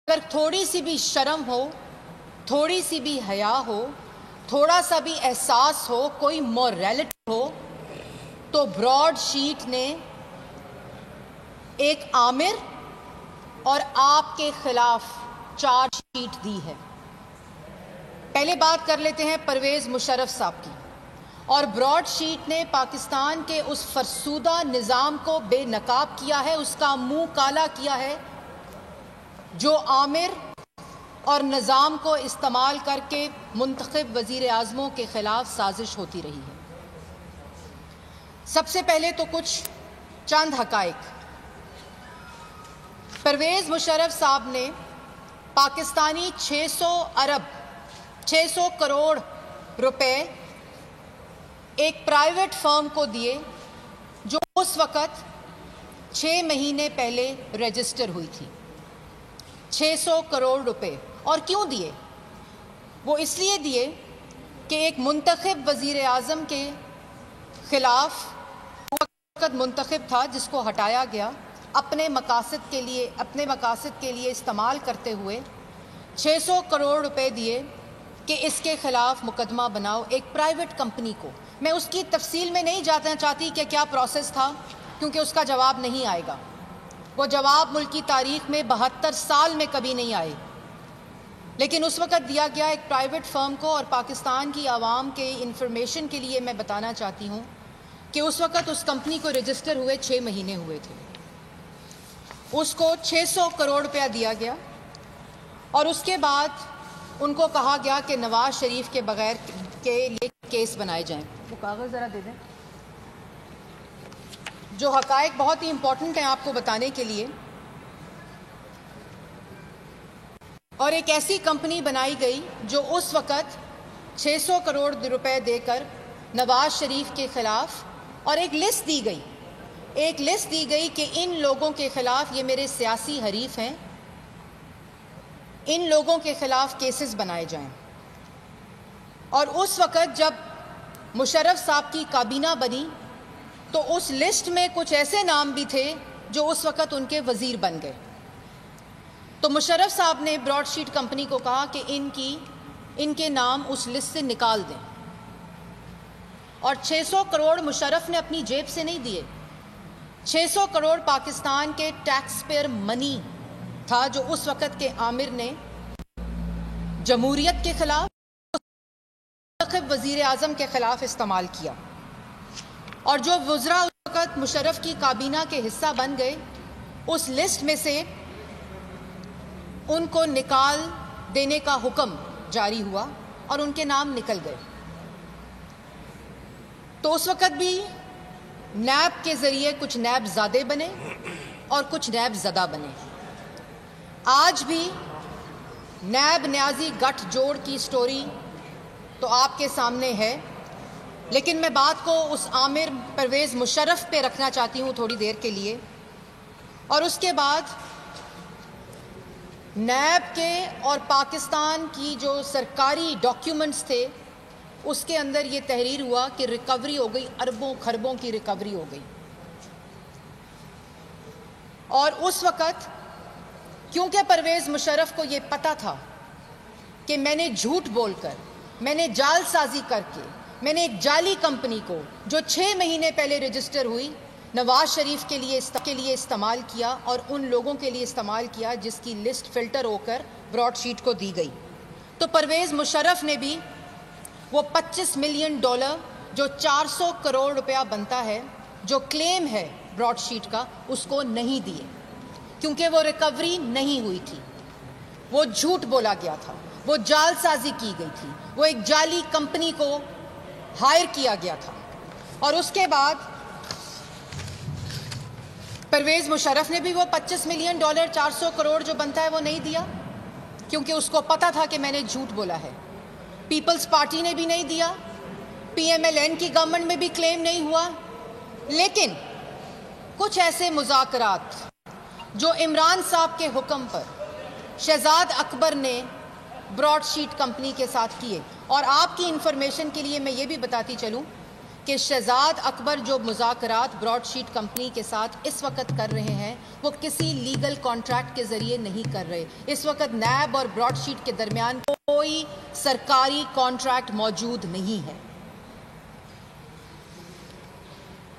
اگر تھوڑی سی بھی شرم ہو، تھوڑی سی بھی حیا ہو، تھوڑا سا بھی احساس ہو، کوئی موریلٹی ہو، تو براڈ شیٹ نے ایک عامر اور آپ کے خلاف چارج شیٹ دی ہے۔ پہلے بات کر لیتے ہیں پرویز مشرف صاحب کی۔ اور براڈ شیٹ نے پاکستان کے اس فرسودہ نظام کو بے نقاب کیا ہے، اس کا منہ کالا کیا ہے، جو عامر اور نظام کو استعمال کر کے منتخب وزیر اعظموں کے خلاف سازش ہوتی رہی ہے۔ سب سے پہلے تو کچھ چند حقائق۔ پرویز مشرف صاحب نے پاکستانی 600 کروڑ روپے ایک پرائیویٹ فرم کو دیے جو اس وقت 6 مہینے پہلے رجسٹر ہوئی تھی۔ 600 کروڑ روپے۔ اور کیوں دیے؟ وہ اس لیے دیے کہ ایک منتخب وزیر اعظم کے خلاف وقت منتخب تھا جس کو ہٹایا گیا، اپنے مقاصد کے لیے استعمال کرتے ہوئے 600 کروڑ روپے دیے کہ اس کے خلاف مقدمہ بناؤ ایک پرائیویٹ کمپنی کو۔ میں اس کی تفصیل میں نہیں جانا چاہتی کہ کیا پروسیس تھا، کیونکہ اس کا جواب نہیں آئے گا۔ وہ جواب ملک کی تاریخ میں 72 سال میں کبھی نہیں آئے، لیکن اس وقت دیا گیا ایک پرائیویٹ فرم کو۔ اور پاکستان کی عوام کے انفارمیشن کے لیے میں بتانا چاہتی ہوں کہ اس وقت اس کمپنی کو رجسٹر ہوئے 6 مہینے ہوئے تھے۔ اس کو 600 کروڑ روپیہ دیا گیا اور اس کے بعد ان کو کہا گیا کہ نواز شریف کے بغیر کے لیے کیس بنائے جائیں۔ وہ کاغذ ذرا دے دیں۔ جو حقائق بہت ہی امپورٹنٹ ہیں آپ کو بتانے کے لیے۔ اور ایک ایسی کمپنی بنائی گئی جو اس وقت 600 کروڑ روپے دے کر نواز شریف کے خلاف، اور ایک لسٹ دی گئی کہ ان لوگوں کے خلاف، یہ میرے سیاسی حریف ہیں، ان لوگوں کے خلاف کیسز بنائے جائیں۔ اور اس وقت جب مشرف صاحب کی کابینہ بنی تو اس لسٹ میں کچھ ایسے نام بھی تھے جو اس وقت ان کے وزیر بن گئے۔ تو مشرف صاحب نے براڈ شیٹ کمپنی کو کہا کہ ان کے نام اس لسٹ سے نکال دیں۔ اور 600 کروڑ مشرف نے اپنی جیب سے نہیں دیے، 600 کروڑ پاکستان کے ٹیکس پیئر منی تھا جو اس وقت کے عامر نے جمہوریت کے خلاف، منتخب وزیر اعظم کے خلاف استعمال کیا۔ اور جو وزراء اس وقت مشرف کی کابینہ کے حصہ بن گئے، اس لسٹ میں سے ان کو نکال دینے کا حکم جاری ہوا اور ان کے نام نکل گئے۔ تو اس وقت بھی نیب کے ذریعے کچھ نیب زادے بنے اور کچھ نیب زدہ بنے۔ آج بھی نیب نیازی گٹھ جوڑ کی سٹوری تو آپ کے سامنے ہے، لیکن میں بات کو اس عامر پرویز مشرف پہ رکھنا چاہتی ہوں تھوڑی دیر کے لیے۔ اور اس کے بعد نیب کے اور پاکستان کی جو سرکاری ڈاکیومنٹس تھے اس کے اندر یہ تحریر ہوا کہ ریکوری ہو گئی، اربوں خربوں کی ریکوری ہو گئی۔ اور اس وقت کیونکہ پرویز مشرف کو یہ پتہ تھا کہ میں نے جھوٹ بول کر، میں نے جال سازی کر کے، میں نے ایک جعلی کمپنی کو جو 6 مہینے پہلے رجسٹر ہوئی نواز شریف کے لیے استعمال کیا، اور ان لوگوں کے لیے استعمال کیا جس کی لسٹ فلٹر ہو کر براڈ شیٹ کو دی گئی۔ تو پرویز مشرف نے بھی وہ $25 ملین جو 400 کروڑ روپیہ بنتا ہے، جو کلیم ہے براڈ شیٹ کا، اس کو نہیں دیے، کیونکہ وہ ریکوری نہیں ہوئی تھی، وہ جھوٹ بولا گیا تھا، وہ جال سازی کی گئی تھی، وہ ایک جعلی کمپنی کو ہائر کیا گیا تھا۔ اور اس کے بعد پرویز مشرف نے بھی وہ $25 ملین 400 کروڑ جو بنتا ہے وہ نہیں دیا، کیونکہ اس کو پتا تھا کہ میں نے جھوٹ بولا ہے۔ پیپلز پارٹی نے بھی نہیں دیا، PMLN کی گورنمنٹ میں بھی کلیم نہیں ہوا۔ لیکن کچھ ایسے مذاکرات جو عمران صاحب کے حکم پر شہزاد اکبر نے براڈ شیٹ کمپنی کے ساتھ کیے، اور آپ کی انفارمیشن کے لیے میں یہ بھی بتاتی چلوں کہ شہزاد اکبر جو مذاکرات براڈ شیٹ کمپنی کے ساتھ اس وقت کر رہے ہیں وہ کسی لیگل کانٹریکٹ کے ذریعے نہیں کر رہے. اس وقت نیب اور براڈ شیٹ کے درمیان کوئی سرکاری کانٹریکٹ موجود نہیں ہے.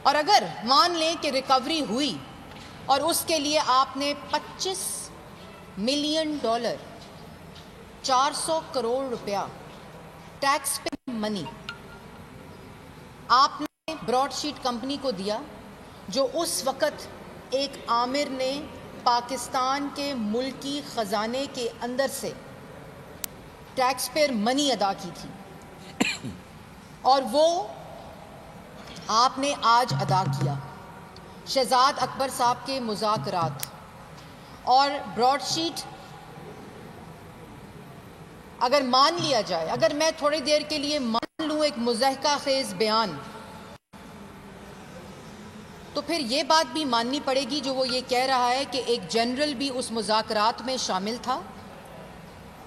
اور اگر مان لیں کہ ریکوری ہوئی اور اس کے لیے آپ نے $25 ملین 400 کروڑ روپیہ ٹیکس پے منی آپ نے براڈ شیٹ کمپنی کو دیا جو اس وقت ایک آمر نے پاکستان کے ملکی خزانے کے اندر سے ٹیکس پیئر منی ادا کی تھی اور وہ آپ نے آج ادا کیا. شہزاد اکبر صاحب کے مذاکرات اور براڈ شیٹ اگر مان لیا جائے, اگر میں تھوڑی دیر کے لیے مان لوں ایک مضحکہ خیز بیان, تو پھر یہ بات بھی ماننی پڑے گی جو وہ یہ کہہ رہا ہے کہ ایک جنرل بھی اس مذاکرات میں شامل تھا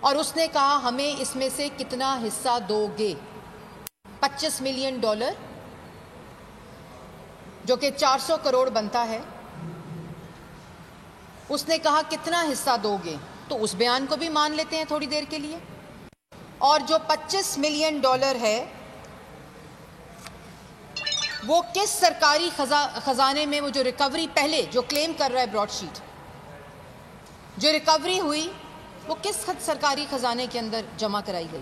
اور اس نے کہا ہمیں اس میں سے کتنا حصہ دو گے. $25 ملین جو کہ 400 کروڑ بنتا ہے, اس نے کہا کتنا حصہ دو گے. تو اس بیان کو بھی مان لیتے ہیں تھوڑی دیر کے لیے. اور جو $25 ملین ہے وہ کس سرکاری خزانے میں, وہ جو ریکوری پہلے جو کلیم کر رہا ہے براڈ شیٹ, جو ریکوری ہوئی وہ کس سرکاری خزانے کے اندر جمع کرائی گئی.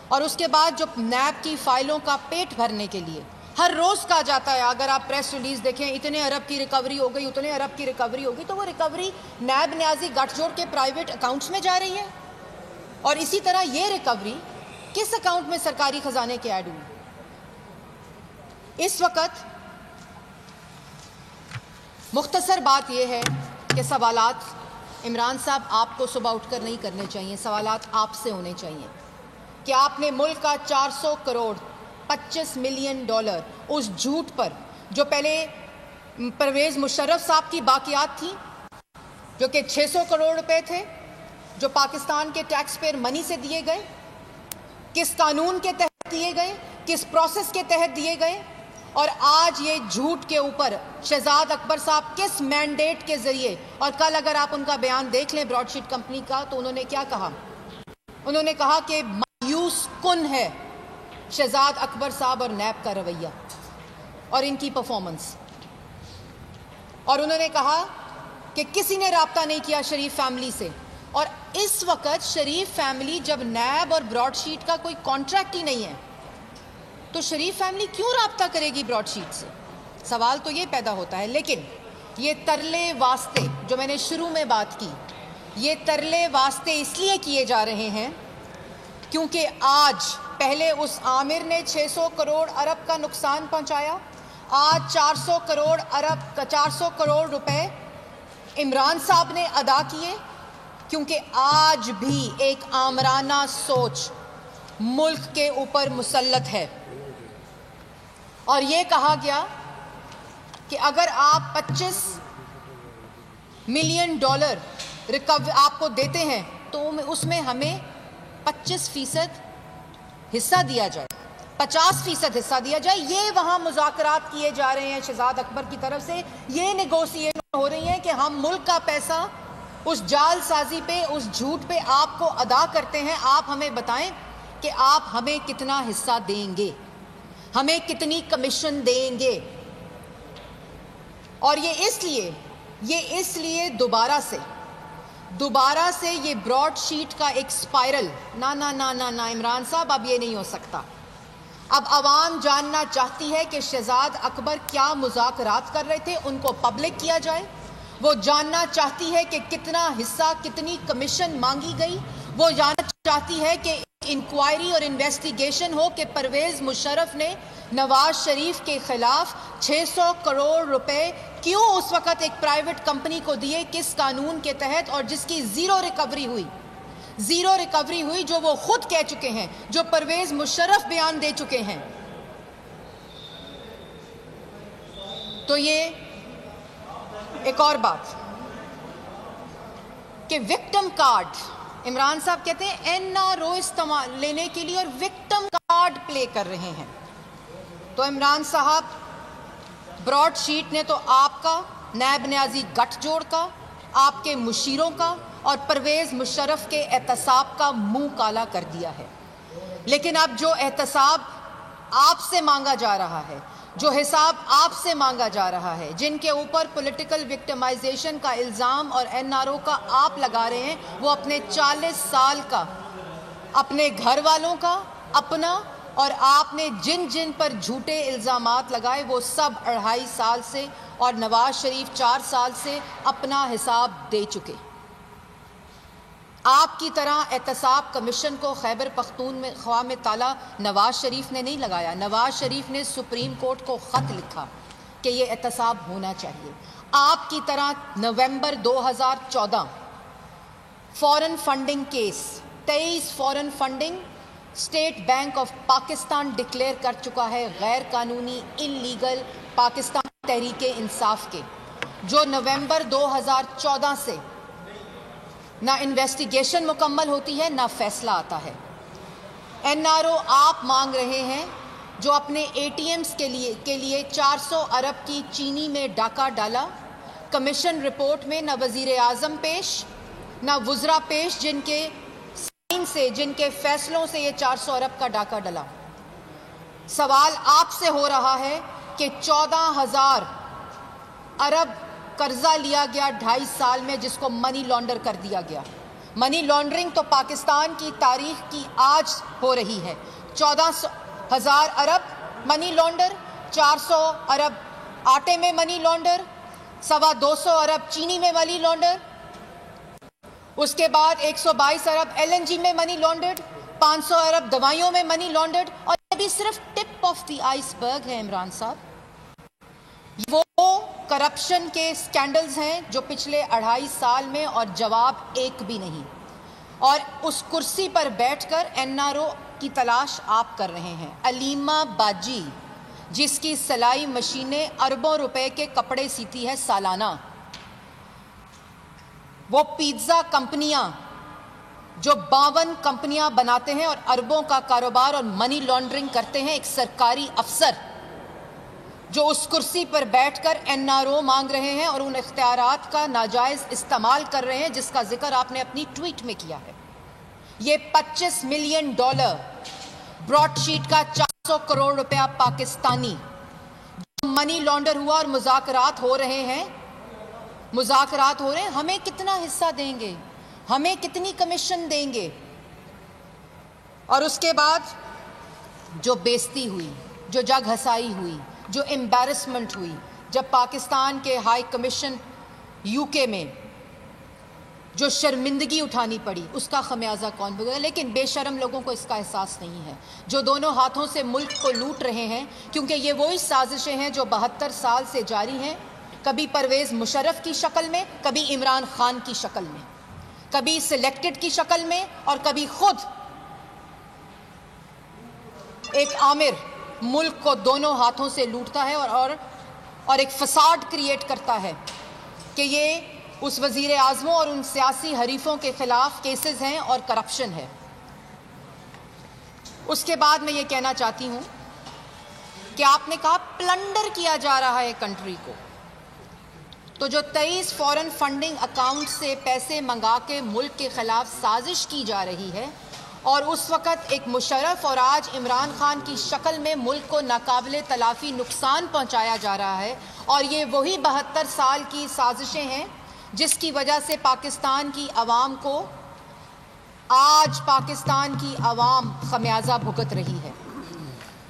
اور اس کے بعد جو نیب کی فائلوں کا پیٹ بھرنے کے لیے ہر روز کہا جاتا ہے, اگر آپ پریس ریلیز دیکھیں اتنے ارب کی ریکوری ہو گئی, اتنے ارب کی ریکوری ہو گئی, تو وہ ریکوری نیب نیازی گٹھ جوڑ کے پرائیویٹ اکاؤنٹس میں جا رہی ہے. اور اسی طرح یہ ریکوری کس اکاؤنٹ میں سرکاری خزانے کے ایڈ ہوئی. اس وقت مختصر بات یہ ہے کہ سوالات عمران صاحب آپ کو صبح اٹھ کر نہیں کرنے چاہیے, سوالات آپ سے ہونے چاہیے کہ آپ نے ملک کا 400 کروڑ $25 ملین اس جھوٹ پر, جو پہلے پرویز مشرف صاحب کی باقیات تھیں جو کہ 600 کروڑ روپے تھے, جو پاکستان کے ٹیکس پیئر منی سے دیے گئے, کس قانون کے تحت دیے گئے, کس پروسیس کے تحت دیے گئے, اور آج یہ جھوٹ کے اوپر شہزاد اکبر صاحب کس مینڈیٹ کے ذریعے. اور کل اگر آپ ان کا بیان دیکھ لیں براڈ شیٹ کمپنی کا, تو انہوں نے کیا کہا, انہوں نے کہا کہ مایوس کن ہے شہزاد اکبر صاحب اور نیب کا رویہ اور ان کی پرفارمنس. اور انہوں نے کہا کہ کسی نے رابطہ نہیں کیا شریف فیملی سے. اور اس وقت شریف فیملی, جب نیب اور براڈ شیٹ کا کوئی کانٹریکٹ ہی نہیں ہے, تو شریف فیملی کیوں رابطہ کرے گی براڈ شیٹ سے؟ سوال تو یہ پیدا ہوتا ہے. لیکن یہ ترلے واسطے جو میں نے شروع میں بات کی, یہ ترلے واسطے اس لیے کیے جا رہے ہیں کیونکہ آج پہلے اس عامر نے 600 کروڑ ارب کا نقصان پہنچایا, آج 400 کروڑ روپے عمران صاحب نے ادا کیے, کیونکہ آج بھی ایک آمرانہ سوچ ملک کے اوپر مسلط ہے. اور یہ کہا گیا کہ اگر آپ $25 ملین آپ کو دیتے ہیں تو اس میں ہمیں 25% حصہ دیا جائے, 50% حصہ دیا جائے. یہ وہاں مذاکرات کیے جا رہے ہیں شہزاد اکبر کی طرف سے, یہ نیگوسیشن ہو رہی ہیں کہ ہم ملک کا پیسہ اس جال سازی پہ, اس جھوٹ پہ آپ کو ادا کرتے ہیں. آپ ہمیں بتائیں کہ آپ ہمیں کتنا حصہ دیں گے, ہمیں کتنی کمیشن دیں گے. اور یہ اس لیے دوبارہ سے یہ براڈ شیٹ کا ایک سپائرل, نہ عمران صاحب اب یہ نہیں ہو سکتا. اب عوام جاننا چاہتی ہے کہ شہزاد اکبر کیا مذاکرات کر رہے تھے, ان کو پبلک کیا جائے. وہ جاننا چاہتی ہے کہ کتنا حصہ, کتنی کمیشن مانگی گئی. وہ جاننا چاہتی ہے کہ انکوائری اور انویسٹیگیشن ہو کہ پرویز مشرف نے نواز شریف کے خلاف 600 کروڑ روپے کیوں اس وقت ایک پرائیویٹ کمپنی کو دیے, کس قانون کے تحت, اور جس کی زیرو ریکوری ہوئی, جو وہ خود کہہ چکے ہیں, جو پرویز مشرف بیان دے چکے ہیں. تو یہ ایک اور بات کہ وکٹم کارڈ, عمران صاحب کہتے ہیں NRO استعمال لینے کے لیے اور وکٹم کارڈ پلے کر رہے ہیں. تو عمران صاحب براڈ شیٹ نے تو آپ کا، نیب نیازی گٹھ جوڑ کا، آپ کے مشیروں کا اور پرویز مشرف کے احتساب کا منہ کالا کر دیا ہے. لیکن اب جو احتساب آپ سے مانگا جا رہا ہے، جو حساب آپ سے مانگا جا رہا ہے، جن کے اوپر پولیٹیکل وکٹمائزیشن کا الزام اور NRO کا آپ لگا رہے ہیں، وہ اپنے 40 سال کا، اپنے گھر والوں کا، اپنا، اور آپ نے جن جن پر جھوٹے الزامات لگائے وہ سب 2.5 سال سے اور نواز شریف 4 سال سے اپنا حساب دے چکے. آپ کی طرح احتساب کمیشن کو خیبر پختونخوا میں تالا نواز شریف نے نہیں لگایا. نواز شریف نے سپریم کورٹ کو خط لکھا کہ یہ احتساب ہونا چاہیے. آپ کی طرح November 2014 foreign funding case, 23 foreign funding state bank of Pakistan declare کر چکا ہے غیر قانونی انلیگل پاکستان تحریک انصاف کے، جو نومبر 2014 سے نہ انویسٹیگیشن مکمل ہوتی ہے نہ فیصلہ آتا ہے. NRO آپ مانگ رہے ہیں جو اپنے ATMs کے لیے 400 ارب کی چینی میں ڈاکہ ڈالا. کمیشن رپورٹ میں نہ وزیر اعظم پیش، نہ وزراء پیش، جن کے سائن سے، جن کے فیصلوں سے یہ 400 ارب کا ڈاکہ ڈلا. سوال آپ سے ہو رہا ہے کہ 14,000 ارب قرضہ لیا گیا 2.5 سال میں، جس کو منی لانڈر کر دیا گیا. منی لانڈرنگ تو پاکستان کی تاریخ کی آج ہو رہی ہے. 14,000 ارب منی لانڈر، 400 ارب آٹے میں منی لانڈر، 250 ارب چینی میں منی لانڈر، اس کے بعد 122 ارب LNG میں منی لانڈرڈ، 500 ارب دوائیوں میں منی لانڈرڈ. اور یہ بھی صرف ٹپ آف دی آئس برگ ہے عمران صاحب. وہ کرپشن کے سکینڈلز ہیں جو پچھلے 2.5 سال میں، اور جواب ایک بھی نہیں. اور اس کرسی پر بیٹھ کر NRO کی تلاش آپ کر رہے ہیں. علیمہ باجی، جس کی سلائی مشینیں اربوں روپے کے کپڑے سیتی ہے سالانہ، وہ پیزا کمپنیاں جو 52 کمپنیاں بناتے ہیں اور اربوں کا کاروبار اور منی لانڈرنگ کرتے ہیں، ایک سرکاری افسر جو اس کرسی پر بیٹھ کر NRO مانگ رہے ہیں اور ان اختیارات کا ناجائز استعمال کر رہے ہیں جس کا ذکر آپ نے اپنی ٹویٹ میں کیا ہے. یہ $25 ملین براڈ شیٹ کا 400 کروڑ روپیہ پاکستانی جو منی لانڈر ہوا اور مذاکرات ہو رہے ہیں، ہمیں کتنا حصہ دیں گے، ہمیں کتنی کمیشن دیں گے. اور اس کے بعد جو بےزتی ہوئی، جو جگ ہسائی ہوئی، جو امبیرسمنٹ ہوئی، جب پاکستان کے ہائی کمیشن UK میں جو شرمندگی اٹھانی پڑی، اس کا خمیازہ کون بھگے گا؟ لیکن بے شرم لوگوں کو اس کا احساس نہیں ہے، جو دونوں ہاتھوں سے ملک کو لوٹ رہے ہیں. کیونکہ یہ وہی سازشیں ہیں جو 72 سال سے جاری ہیں، کبھی پرویز مشرف کی شکل میں، کبھی عمران خان کی شکل میں، کبھی سلیکٹڈ کی شکل میں، اور کبھی خود ایک آمر ملک کو دونوں ہاتھوں سے لوٹتا ہے اور ایک فساد کریٹ کرتا ہے کہ یہ اس وزیر اعظموں اور ان سیاسی حریفوں کے خلاف کیسز ہیں اور کرپشن ہے. اس کے بعد میں یہ کہنا چاہتی ہوں کہ آپ نے کہا پلنڈر کیا جا رہا ہے کنٹری کو، تو جو 23 فورن فنڈنگ اکاؤنٹ سے پیسے منگا کے ملک کے خلاف سازش کی جا رہی ہے، اور اس وقت ایک مشرف اور آج عمران خان کی شکل میں ملک کو ناقابل تلافی نقصان پہنچایا جا رہا ہے، اور یہ وہی 72 سال کی سازشیں ہیں جس کی وجہ سے پاکستان کی عوام کو، آج پاکستان کی عوام خمیازہ بھگت رہی ہے.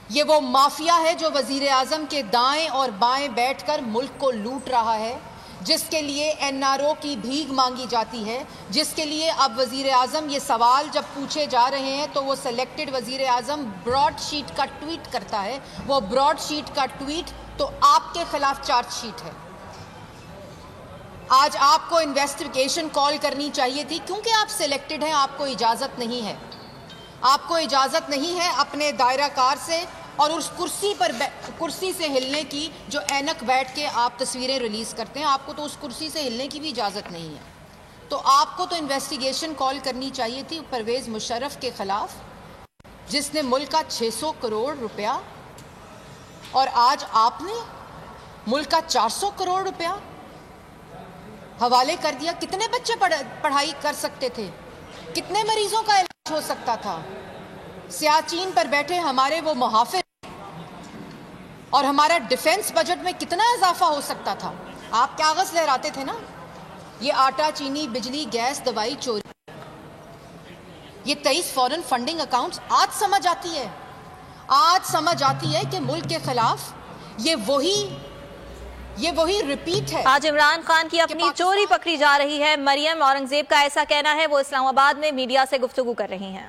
یہ وہ مافیا ہے جو وزیر اعظم کے دائیں اور بائیں بیٹھ کر ملک کو لوٹ رہا ہے، جس کے لیے NRO کی بھیک مانگی جاتی ہے، جس کے لیے اب وزیر اعظم یہ سوال جب پوچھے جا رہے ہیں تو وہ سلیکٹڈ وزیر اعظم براڈ شیٹ کا ٹویٹ کرتا ہے. وہ براڈ شیٹ کا ٹویٹ تو آپ کے خلاف چارج شیٹ ہے. آج آپ کو انویسٹیگیشن کال کرنی چاہیے تھی، کیونکہ آپ سلیکٹڈ ہیں. آپ کو اجازت نہیں ہے، آپ کو اجازت نہیں ہے اپنے دائرہ کار سے اور اس کرسی سے ہلنے کی، جو اینک بیٹھ کے آپ تصویریں ریلیز کرتے ہیں. آپ کو تو اس کرسی سے ہلنے کی بھی اجازت نہیں ہے. تو آپ کو تو انویسٹیگیشن کال کرنی چاہیے تھی پرویز مشرف کے خلاف، جس نے ملک کا 600 کروڑ روپیہ اور آج آپ نے ملک کا 400 کروڑ روپیہ حوالے کر دیا. کتنے بچے پڑھائی کر سکتے تھے؟ کتنے مریضوں کا علاج ہو سکتا تھا؟ سیاچین پر بیٹھے ہمارے وہ محافظ اور ہمارا ڈیفنس بجٹ میں کتنا اضافہ ہو سکتا تھا؟ آپ کاغذ لہراتے تھے نا. یہ آٹا، چینی، بجلی، گیس، دوائی چوری، یہ 23 فورن فنڈنگ اکاؤنٹس آج سمجھ آتی ہے. آج سمجھ آتی ہے کہ ملک کے خلاف یہ وہی ریپیٹ ہے. آج عمران خان کی اپنی چوری پکڑی جا رہی ہے. مریم اورنگزیب کا ایسا کہنا ہے. وہ اسلام آباد میں میڈیا سے گفتگو کر رہی ہیں.